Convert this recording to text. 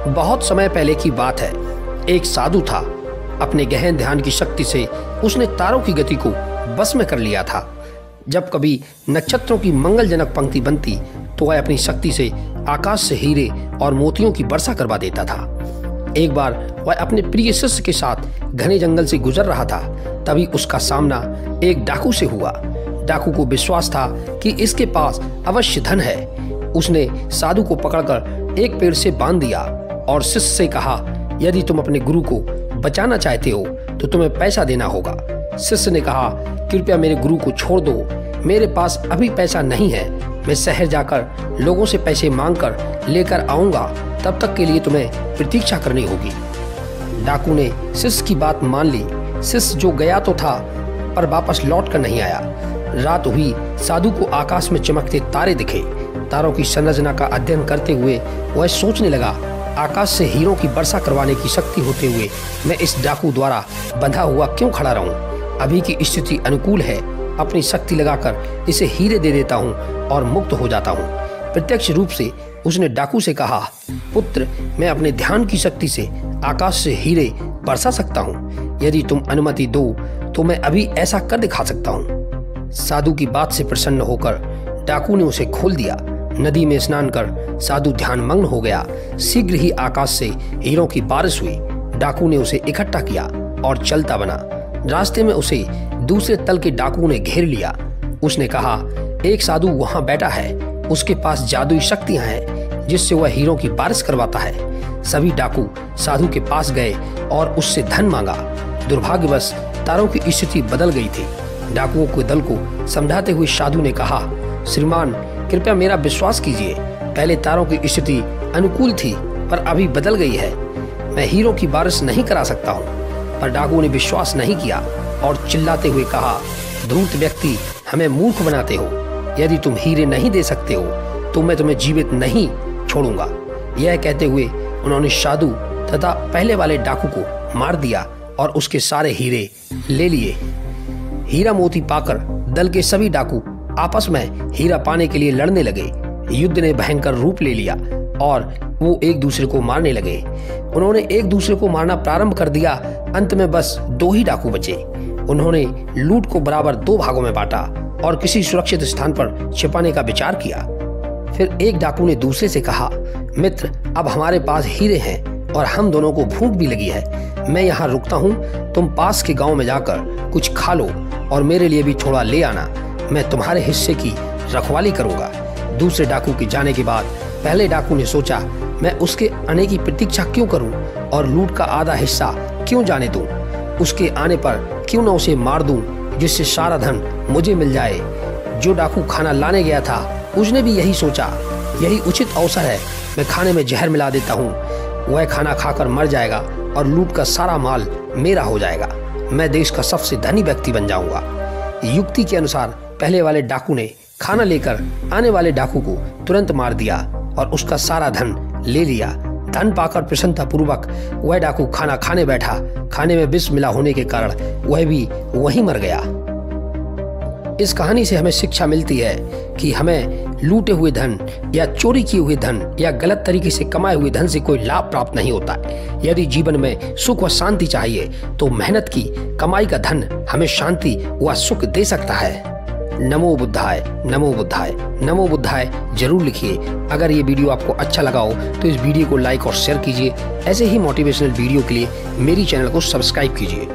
बहुत समय पहले की बात है। एक साधु था। अपने गहन ध्यान की शक्ति से उसने तारों की गति को बस में कर लिया था। जब कभी नक्षत्रों की मंगलजनक पंक्ति बनती तो वह अपनी शक्ति से आकाश से हीरे और मोतियों की वर्षा करवा देता था। एक बार वह अपने प्रिय शिष्य के साथ घने जंगल से गुजर रहा था। तभी उसका सामना एक डाकू से हुआ। डाकू को विश्वास था कि इसके पास अवश्य धन है। उसने साधु को पकड़कर एक पेड़ से बांध दिया और शिष्य से कहा, यदि तुम अपने गुरु को बचाना चाहते हो तो तुम्हें पैसा देना होगा। शिष्य ने कहा, कृपया मेरे गुरु को छोड़ दो, मेरे पास अभी पैसा नहीं है। मैं शहर जाकर लोगों से पैसे मांगकर लेकर आऊंगा, तब तक के लिए तुम्हें प्रतीक्षा करनी होगी। डाकू ने शिष्य की बात मान ली। शिष्य जो गया तो था पर वापस लौट कर नहीं आया। रात हुई। साधु को आकाश में चमकते तारे दिखे। तारों की संरचना का अध्ययन करते हुए वह सोचने लगा, आकाश से हीरों की वर्षा करवाने की शक्ति होते हुए मैं इस डाकू द्वारा बंधा हुआ क्यों खड़ा रहूं? अभी की स्थिति अनुकूल है, अपनी शक्ति लगाकर इसे हीरे दे देता हूं और मुक्त हो जाता हूं। प्रत्यक्ष रूप से उसने डाकू से कहा, पुत्र, मैं अपने ध्यान की शक्ति से आकाश से हीरे बरसा सकता हूं। यदि तुम अनुमति दो तो मैं अभी ऐसा कर दिखा सकता हूं। साधु की बात से प्रसन्न होकर डाकू ने उसे खोल दिया। नदी में स्नान कर साधु ध्यानमग्न हो गया। शीघ्र ही आकाश से हीरों की बारिश हुई। डाकू ने उसे इकट्ठा किया और चलता बना। रास्ते में उसे दूसरे तल के डाकू ने घेर लिया। उसने कहा, एक साधु वहां बैठा है, उसके पास जादुई शक्तियां हैं जिससे वह हीरों की बारिश करवाता है। सभी डाकू साधु के पास गए और उससे धन मांगा। दुर्भाग्यवश तारों की स्थिति बदल गई थी। डाकुओं के दल को समझाते हुए साधु ने कहा, श्रीमान, कृपया मेरा विश्वास कीजिए। पहले तारों की स्थिति अनुकूल थी पर अभी बदल गई है। मैं हीरों की बारिश नहीं करा सकता हूँ। पर डाकुओं ने विश्वास नहीं किया और चिल्लाते हुए कहा, धूर्त व्यक्ति, हमें मूर्ख बनाते हो। यदि तुम हीरे नहीं दे सकते हो तो मैं तुम्हें जीवित नहीं छोड़ूंगा। यह कहते हुए उन्होंने साधु तथा पहले वाले डाकू को मार दिया और उसके सारे हीरे ले लिए। हीरा मोती पाकर दल के सभी डाकू आपस में हीरा पाने के लिए लड़ने लगे। युद्ध ने भयंकर रूप ले लिया और वो एक दूसरे को मारने लगे। उन्होंने एक दूसरे को मारना प्रारंभ कर दिया। अंत में बस 2 ही डाकू बचे। उन्होंने लूट को बराबर 2 भागों में बांटा और किसी सुरक्षित स्थान पर छिपाने का विचार किया। फिर एक डाकू ने दूसरे से कहा, मित्र, अब हमारे पास हीरे हैं और हम दोनों को भूख भी लगी है। मैं यहाँ रुकता हूँ, तुम पास के गांव में जाकर कुछ खा लो और मेरे लिए भी थोड़ा ले आना। मैं तुम्हारे हिस्से की रखवाली करूंगा। दूसरे डाकू के जाने के बाद पहले डाकू ने सोचा, मैं उसके आने की प्रतीक्षा क्यों करूं और लूट का आधा हिस्सा क्यों जाने दूं? उसके आने पर क्यों न उसे मार दूं, जिससे सारा धन मुझे मिल जाए। जो डाकू खाना लाने गया था उसने भी यही सोचा, यही उचित अवसर है, मैं खाने में जहर मिला देता हूँ। वह खाना खाकर मर जाएगा और लूट का सारा माल मेरा हो जाएगा। मैं देश का सबसे धनी व्यक्ति बन जाऊंगा। युक्ति के अनुसार पहले वाले डाकू ने खाना लेकर आने वाले डाकू को तुरंत मार दिया और उसका सारा धन ले लिया। धन पाकर प्रसन्नता पूर्वक वह डाकू खाना खाने बैठा। खाने में विष मिला होने के कारण वह भी वहीं मर गया। इस कहानी से हमें शिक्षा मिलती है कि हमें लूटे हुए धन या चोरी किए हुए धन या गलत तरीके से कमाए हुए धन से कोई लाभ प्राप्त नहीं होता है। यदि जीवन में सुख व शांति चाहिए तो मेहनत की कमाई का धन हमें शांति व सुख दे सकता है। नमो बुद्धाय, नमो बुद्धाय, नमो बुद्धाय जरूर लिखिए। अगर ये वीडियो आपको अच्छा लगा हो तो इस वीडियो को लाइक और शेयर कीजिए। ऐसे ही मोटिवेशनल वीडियो के लिए मेरी चैनल को सब्सक्राइब कीजिए।